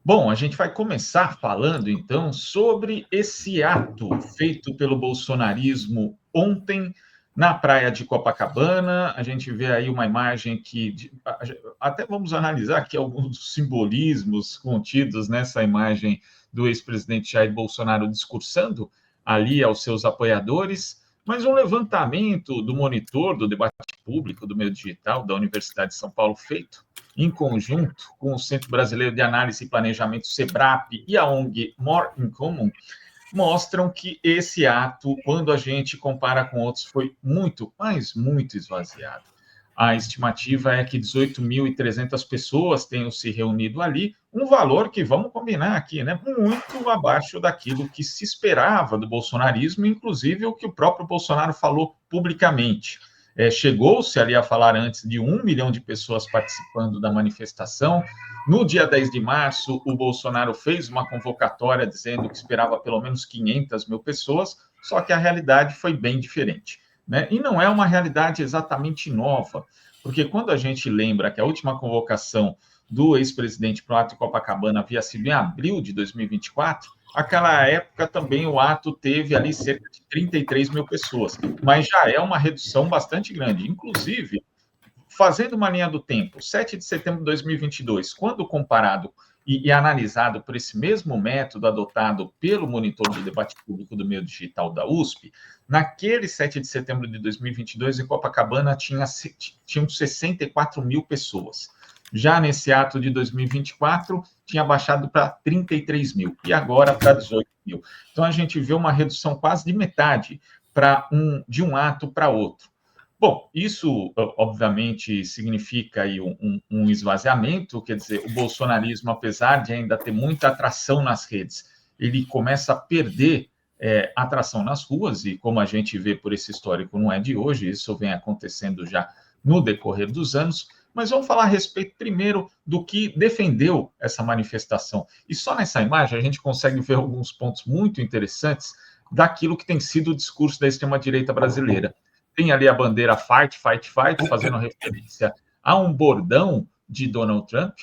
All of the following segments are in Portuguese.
Bom, a gente vai começar falando então sobre esse ato feito pelo bolsonarismo ontem na praia de Copacabana. A gente vê aí uma imagem até vamos analisar aqui alguns dos simbolismos contidos nessa imagem do ex-presidente Jair Bolsonaro discursando ali aos seus apoiadores, mas um levantamento do monitor do debate público do meio digital da Universidade de São Paulo feito em conjunto com o Centro Brasileiro de Análise e Planejamento, SEBRAP, e a ONG More in Common, mostram que esse ato, quando a gente compara com outros, foi muito, mas muito esvaziado. A estimativa é que 18.300 pessoas tenham se reunido ali, um valor que, vamos combinar aqui, né, muito abaixo daquilo que se esperava do bolsonarismo, inclusive o que o próprio Bolsonaro falou publicamente. Chegou-se ali a falar antes de 1 milhão de pessoas participando da manifestação. No dia 10 de março, o Bolsonaro fez uma convocatória dizendo que esperava pelo menos 500 mil pessoas, só que a realidade foi bem diferente, né? E não é uma realidade exatamente nova, porque quando a gente lembra que a última convocação do ex-presidente para o ato de Copacabana havia sido em abril de 2024, aquela época também o ato teve ali cerca de 33 mil pessoas, mas já é uma redução bastante grande. Inclusive, fazendo uma linha do tempo, 7 de setembro de 2022, quando comparado e analisado por esse mesmo método adotado pelo monitor do debate público do meio digital da USP, naquele 7 de setembro de 2022, em Copacabana, tinham 64 mil pessoas. Já nesse ato de 2024, tinha baixado para 33 mil, e agora para 18 mil. Então, a gente vê uma redução quase de metade de um ato para outro. Bom, isso obviamente significa aí um esvaziamento, quer dizer, o bolsonarismo, apesar de ainda ter muita atração nas redes, ele começa a perder atração nas ruas, e como a gente vê por esse histórico, não é de hoje, isso vem acontecendo já no decorrer dos anos. Mas vamos falar a respeito primeiro do que defendeu essa manifestação. E só nessa imagem a gente consegue ver alguns pontos muito interessantes daquilo que tem sido o discurso da extrema-direita brasileira. Tem ali a bandeira Fight, Fight, Fight, fazendo referência a um bordão de Donald Trump,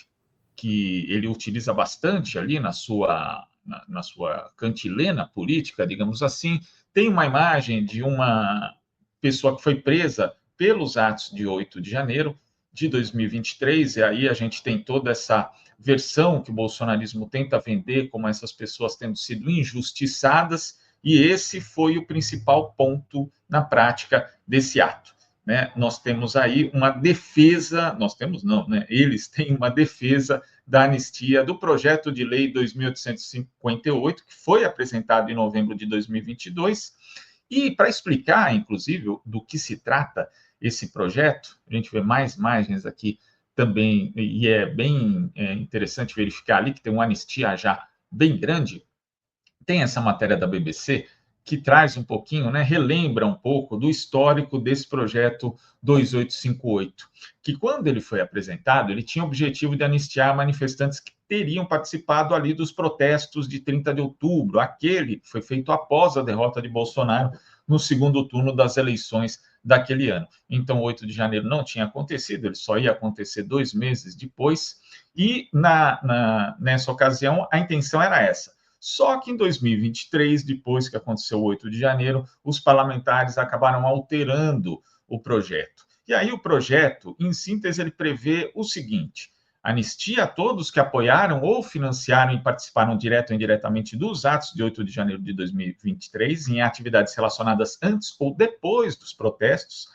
que ele utiliza bastante ali na sua cantilena política, digamos assim. Tem uma imagem de uma pessoa que foi presa pelos atos de 8 de janeiro de 2023, e aí a gente tem toda essa versão que o bolsonarismo tenta vender como essas pessoas tendo sido injustiçadas, e esse foi o principal ponto na prática desse ato. Né? Nós temos aí uma defesa, nós temos não, né? Eles têm uma defesa da anistia do projeto de lei 2.858, que foi apresentado em novembro de 2022, e para explicar, inclusive, do que se trata esse projeto, a gente vê mais imagens aqui também, e é bem interessante verificar ali que tem uma anistia já bem grande. Tem essa matéria da BBC que traz um pouquinho, né, relembra um pouco do histórico desse projeto 2858, que quando ele foi apresentado, ele tinha o objetivo de anistiar manifestantes que teriam participado ali dos protestos de 30 de outubro, aquele que foi feito após a derrota de Bolsonaro no segundo turno das eleições daquele ano. Então, 8 de janeiro não tinha acontecido, ele só ia acontecer 2 meses depois, e nessa ocasião a intenção era essa. Só que em 2023, depois que aconteceu o 8 de janeiro, os parlamentares acabaram alterando o projeto. E aí o projeto, em síntese, ele prevê o seguinte: anistia a todos que apoiaram ou financiaram e participaram direto ou indiretamente dos atos de 8 de janeiro de 2023 em atividades relacionadas antes ou depois dos protestos.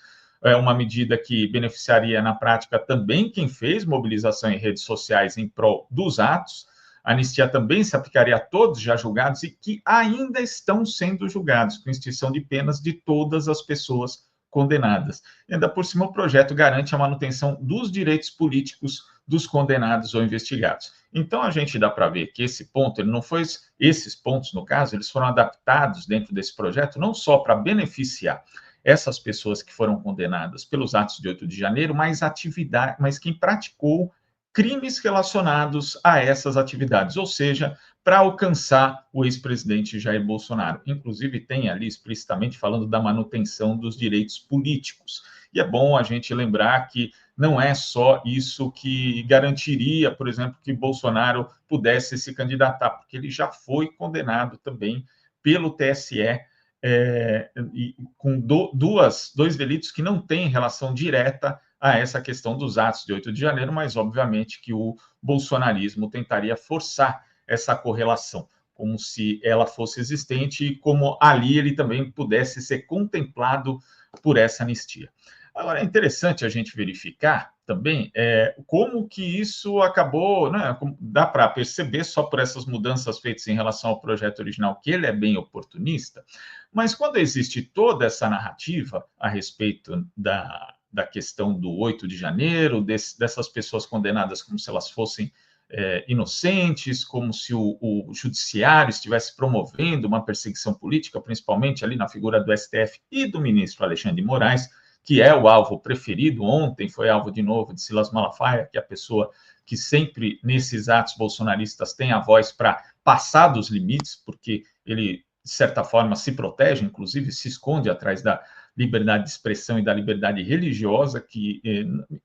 É uma medida que beneficiaria na prática também quem fez mobilização em redes sociais em prol dos atos. A anistia também se aplicaria a todos já julgados e que ainda estão sendo julgados, com extinção de penas de todas as pessoas condenadas. E ainda por cima, o projeto garante a manutenção dos direitos políticos dos condenados ou investigados. Então, a gente dá para ver que esse ponto, ele não foi, esses pontos, no caso, eles foram adaptados dentro desse projeto não só para beneficiar essas pessoas que foram condenadas pelos atos de 8 de janeiro, mas quem praticou crimes relacionados a essas atividades, ou seja, para alcançar o ex-presidente Jair Bolsonaro. Inclusive, tem ali explicitamente falando da manutenção dos direitos políticos. E é bom a gente lembrar que não é só isso que garantiria, por exemplo, que Bolsonaro pudesse se candidatar, porque ele já foi condenado também pelo TSE, e com dois delitos que não têm relação direta a essa questão dos atos de 8 de janeiro, mas obviamente que o bolsonarismo tentaria forçar essa correlação, como se ela fosse existente e como ali ele também pudesse ser contemplado por essa anistia. Agora, é interessante a gente verificar também como que isso acabou, né, dá para perceber só por essas mudanças feitas em relação ao projeto original, que ele é bem oportunista, mas quando existe toda essa narrativa a respeito da questão do 8 de janeiro, dessas pessoas condenadas como se elas fossem inocentes, como se o judiciário estivesse promovendo uma perseguição política, principalmente ali na figura do STF e do ministro Alexandre de Moraes, que é o alvo preferido. Ontem foi alvo de novo de Silas Malafaia, que é a pessoa que sempre, nesses atos bolsonaristas, tem a voz para passar dos limites, porque ele, de certa forma, se protege, inclusive se esconde atrás da liberdade de expressão e da liberdade religiosa, que,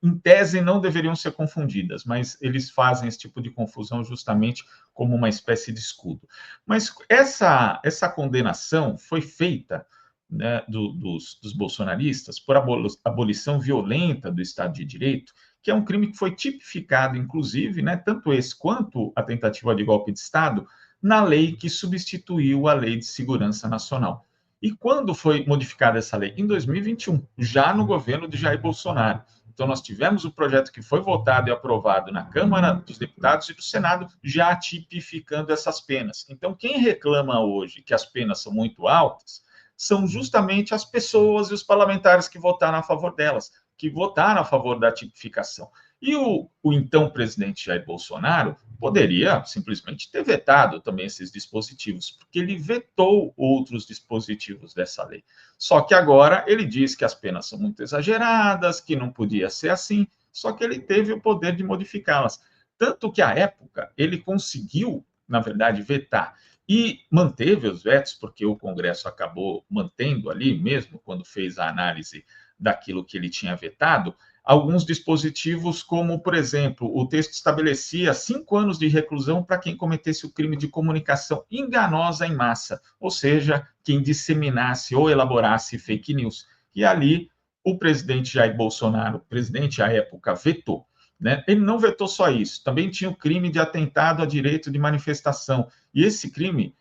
em tese, não deveriam ser confundidas, mas eles fazem esse tipo de confusão justamente como uma espécie de escudo. Mas essa condenação foi feita, né, dos bolsonaristas por abolição violenta do Estado de Direito, que é um crime que foi tipificado, inclusive, né, tanto esse quanto a tentativa de golpe de Estado, na lei que substituiu a Lei de Segurança Nacional. E quando foi modificada essa lei? Em 2021, já no governo de Jair Bolsonaro. Então, nós tivemos o projeto que foi votado e aprovado na Câmara dos Deputados e do Senado, já tipificando essas penas. Então, quem reclama hoje que as penas são muito altas são justamente as pessoas e os parlamentares que votaram a favor delas, que votaram a favor da tipificação. E o então presidente Jair Bolsonaro poderia simplesmente ter vetado também esses dispositivos, porque ele vetou outros dispositivos dessa lei. Só que agora ele diz que as penas são muito exageradas, que não podia ser assim, só que ele teve o poder de modificá-las. Tanto que, à época, ele conseguiu, na verdade, vetar e manteve os vetos, porque o Congresso acabou mantendo ali, mesmo quando fez a análise daquilo que ele tinha vetado, alguns dispositivos, como, por exemplo, o texto estabelecia 5 anos de reclusão para quem cometesse o crime de comunicação enganosa em massa, ou seja, quem disseminasse ou elaborasse fake news. E ali, o presidente Jair Bolsonaro, presidente à época, vetou. Né? Ele não vetou só isso, também tinha o crime de atentado a direito de manifestação. E esse crime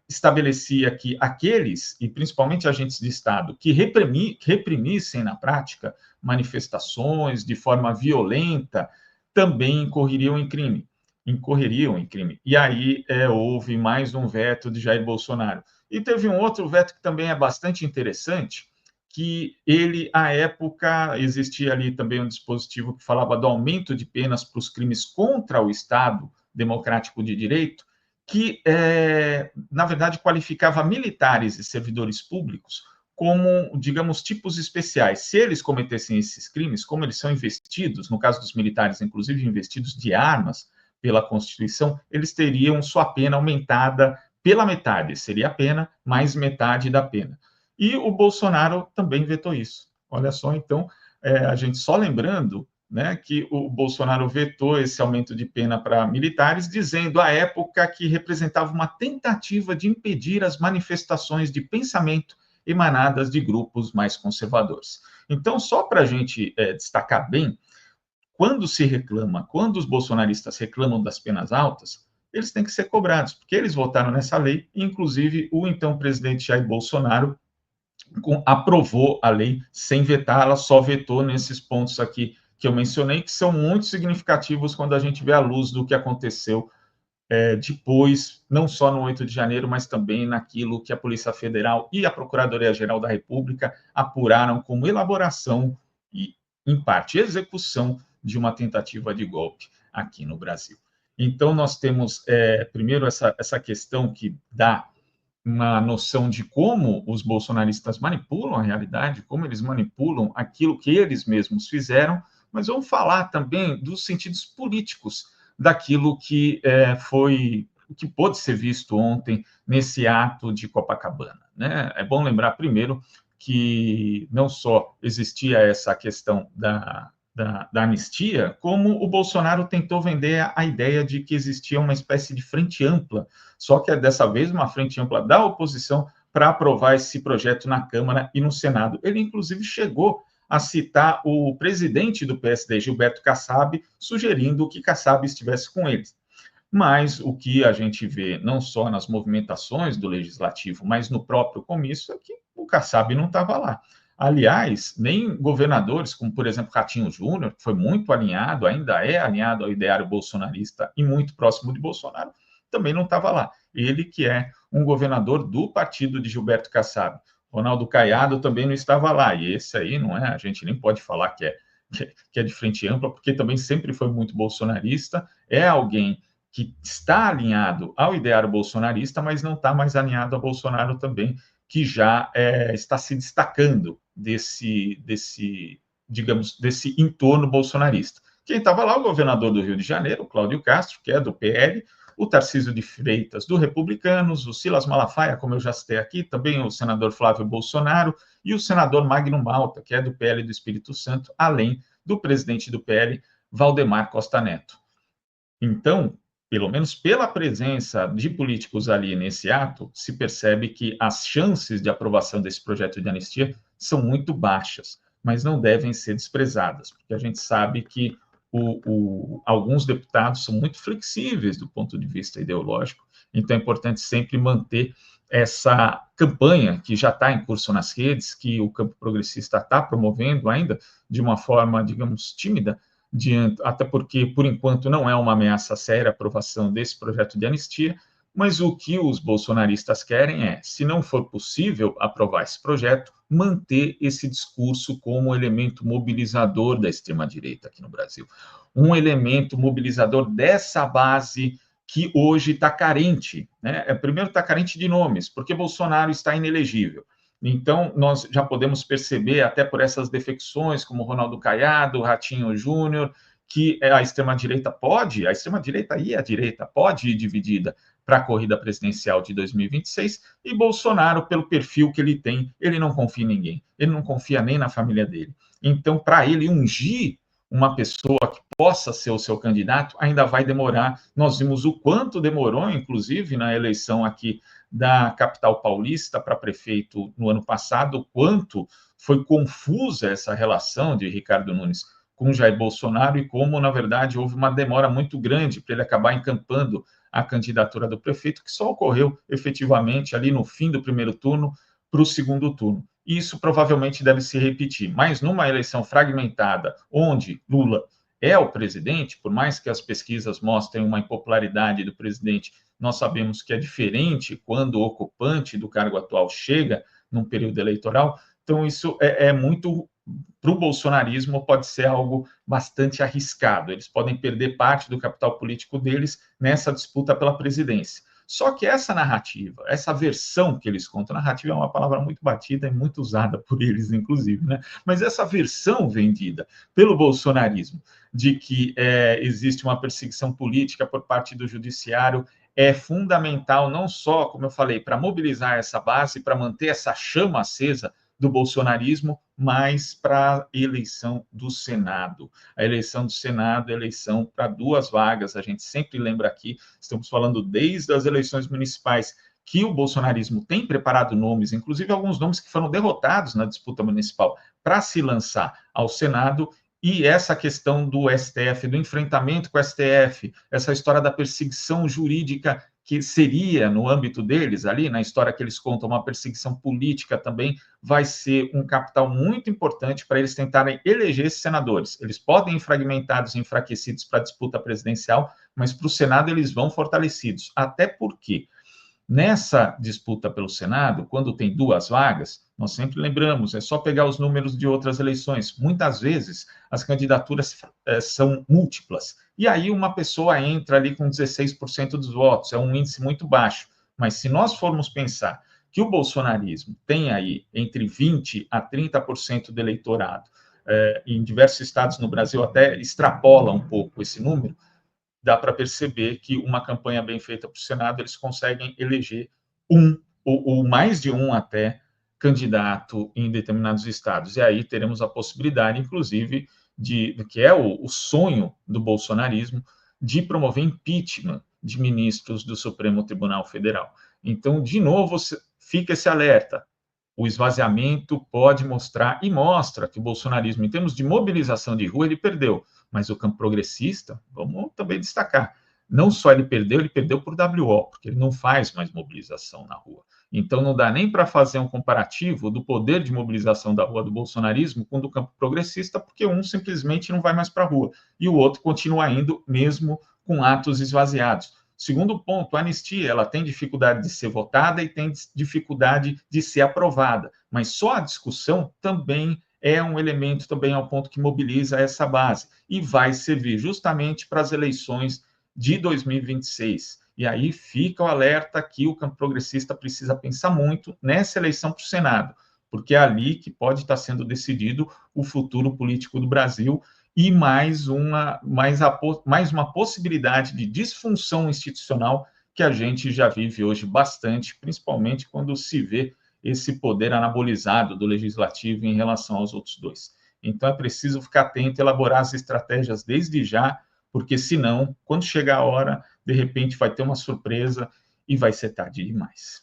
estabelecia que aqueles, e principalmente agentes de Estado, que reprimissem na prática manifestações de forma violenta, também incorreriam em crime. E aí houve mais um veto de Jair Bolsonaro. E teve um outro veto que também é bastante interessante, que ele, à época, existia ali também um dispositivo que falava do aumento de penas para os crimes contra o Estado democrático de direito, que, na verdade, qualificava militares e servidores públicos como, digamos, tipos especiais. Se eles cometessem esses crimes, como eles são investidos, no caso dos militares, inclusive investidos de armas pela Constituição, eles teriam sua pena aumentada pela metade, seria a pena mais metade da pena. E o Bolsonaro também vetou isso. Olha só, então, a gente só lembrando, né, que o Bolsonaro vetou esse aumento de pena para militares, dizendo à época que representava uma tentativa de impedir as manifestações de pensamento emanadas de grupos mais conservadores. Então, só para a gente destacar bem, quando se reclama, quando os bolsonaristas reclamam das penas altas, eles têm que ser cobrados, porque eles votaram nessa lei, e inclusive o então presidente Jair Bolsonaro aprovou a lei sem vetá-la, só vetou nesses pontos aqui que eu mencionei, que são muito significativos quando a gente vê a luz do que aconteceu depois, não só no 8 de janeiro, mas também naquilo que a Polícia Federal e a Procuradoria-Geral da República apuraram como elaboração e, em parte, execução de uma tentativa de golpe aqui no Brasil. Então, nós temos, primeiro, essa questão que dá uma noção de como os bolsonaristas manipulam a realidade, como eles manipulam aquilo que eles mesmos fizeram, mas vamos falar também dos sentidos políticos daquilo que foi, que pôde ser visto ontem nesse ato de Copacabana. Né? É bom lembrar primeiro que não só existia essa questão da anistia, como o Bolsonaro tentou vender a ideia de que existia uma espécie de frente ampla, só que é dessa vez uma frente ampla da oposição para aprovar esse projeto na Câmara e no Senado. Ele, inclusive, chegou a citar o presidente do PSD, Gilberto Kassab, sugerindo que Kassab estivesse com eles. Mas o que a gente vê, não só nas movimentações do Legislativo, mas no próprio comício, é que o Kassab não estava lá. Aliás, nem governadores, como, por exemplo, Ratinho Júnior, que foi muito alinhado, ainda é alinhado ao ideário bolsonarista e muito próximo de Bolsonaro, também não estava lá. Ele que é um governador do partido de Gilberto Kassab. Ronaldo Caiado também não estava lá, e esse aí não é, a gente nem pode falar que é de frente ampla, porque também sempre foi muito bolsonarista, é alguém que está alinhado ao ideário bolsonarista, mas não está mais alinhado a Bolsonaro também, que já está se destacando digamos, desse entorno bolsonarista. Quem estava lá, o governador do Rio de Janeiro, Cláudio Castro, que é do PL, o Tarcísio de Freitas, do Republicanos, o Silas Malafaia, como eu já citei aqui, também o senador Flávio Bolsonaro, e o senador Magno Malta, que é do PL do Espírito Santo, além do presidente do PL, Valdemar Costa Neto. Então, pelo menos pela presença de políticos ali nesse ato, se percebe que as chances de aprovação desse projeto de anistia são muito baixas, mas não devem ser desprezadas, porque a gente sabe que alguns deputados são muito flexíveis do ponto de vista ideológico, então é importante sempre manter essa campanha que já está em curso nas redes, que o campo progressista está promovendo ainda de uma forma, digamos, tímida, até porque, por enquanto, não é uma ameaça séria a aprovação desse projeto de anistia, mas o que os bolsonaristas querem é, se não for possível aprovar esse projeto, manter esse discurso como elemento mobilizador da extrema-direita aqui no Brasil. Um elemento mobilizador dessa base que hoje está carente, né? Primeiro está carente de nomes, porque Bolsonaro está inelegível. Então, nós já podemos perceber, até por essas defecções, como Ronaldo Caiado, Ratinho Júnior, que a extrema-direita e a direita pode ir dividida para a corrida presidencial de 2026, e Bolsonaro, pelo perfil que ele tem, ele não confia em ninguém, ele não confia nem na família dele. Então, para ele ungir uma pessoa que possa ser o seu candidato, ainda vai demorar. Nós vimos o quanto demorou, inclusive, na eleição aqui da capital paulista para prefeito no ano passado, o quanto foi confusa essa relação de Ricardo Nunes com Jair Bolsonaro e como, na verdade, houve uma demora muito grande para ele acabar encampando a candidatura do prefeito, que só ocorreu efetivamente ali no fim do primeiro turno para o segundo turno. E isso provavelmente deve se repetir. Mas numa eleição fragmentada, onde Lula é o presidente, por mais que as pesquisas mostrem uma impopularidade do presidente, nós sabemos que é diferente quando o ocupante do cargo atual chega num período eleitoral. Então, isso é muito. Para o bolsonarismo, pode ser algo bastante arriscado. Eles podem perder parte do capital político deles nessa disputa pela presidência. Só que essa narrativa, essa versão que eles contam, narrativa é uma palavra muito batida e muito usada por eles, inclusive, né? Mas essa versão vendida pelo bolsonarismo de que existe uma perseguição política por parte do judiciário é fundamental, não só, como eu falei, para mobilizar essa base, para manter essa chama acesa do bolsonarismo, mas para a eleição do Senado. A eleição do Senado é eleição para 2 vagas, a gente sempre lembra aqui, estamos falando desde as eleições municipais, que o bolsonarismo tem preparado nomes, inclusive alguns nomes que foram derrotados na disputa municipal, para se lançar ao Senado, e essa questão do STF, do enfrentamento com o STF, essa história da perseguição jurídica que seria, no âmbito deles, ali, na história que eles contam, uma perseguição política também, vai ser um capital muito importante para eles tentarem eleger esses senadores. Eles podem ir fragmentados e enfraquecidos para a disputa presidencial, mas para o Senado eles vão fortalecidos. Até porque nessa disputa pelo Senado, quando tem 2 vagas, nós sempre lembramos, é só pegar os números de outras eleições. Muitas vezes as candidaturas são múltiplas. E aí uma pessoa entra ali com 16% dos votos, é um índice muito baixo. Mas se nós formos pensar que o bolsonarismo tem aí entre 20% a 30% do eleitorado, em diversos estados no Brasil até extrapola um pouco esse número, dá para perceber que uma campanha bem feita para o Senado, eles conseguem eleger ou mais de um até candidato em determinados estados. E aí teremos a possibilidade, inclusive, que é o sonho do bolsonarismo, de promover impeachment de ministros do Supremo Tribunal Federal. Então, de novo, fica esse alerta. O esvaziamento pode mostrar, e mostra, que o bolsonarismo, em termos de mobilização de rua, ele perdeu. Mas o campo progressista, vamos também destacar, não só ele perdeu por WO, porque ele não faz mais mobilização na rua. Então, não dá nem para fazer um comparativo do poder de mobilização da rua do bolsonarismo com o do campo progressista, porque um simplesmente não vai mais para a rua, e o outro continua indo mesmo com atos esvaziados. Segundo ponto, a anistia, ela tem dificuldade de ser votada e tem dificuldade de ser aprovada, mas só a discussão também é um elemento, também é um ponto que mobiliza essa base e vai servir justamente para as eleições de 2026. E aí fica o alerta que o campo progressista precisa pensar muito nessa eleição para o Senado, porque é ali que pode estar sendo decidido o futuro político do Brasil e mais uma possibilidade de disfunção institucional que a gente já vive hoje bastante, principalmente quando se vê esse poder anabolizado do legislativo em relação aos outros dois. Então é preciso ficar atento, elaborar as estratégias desde já, porque senão, quando chegar a hora, de repente vai ter uma surpresa e vai ser tarde demais.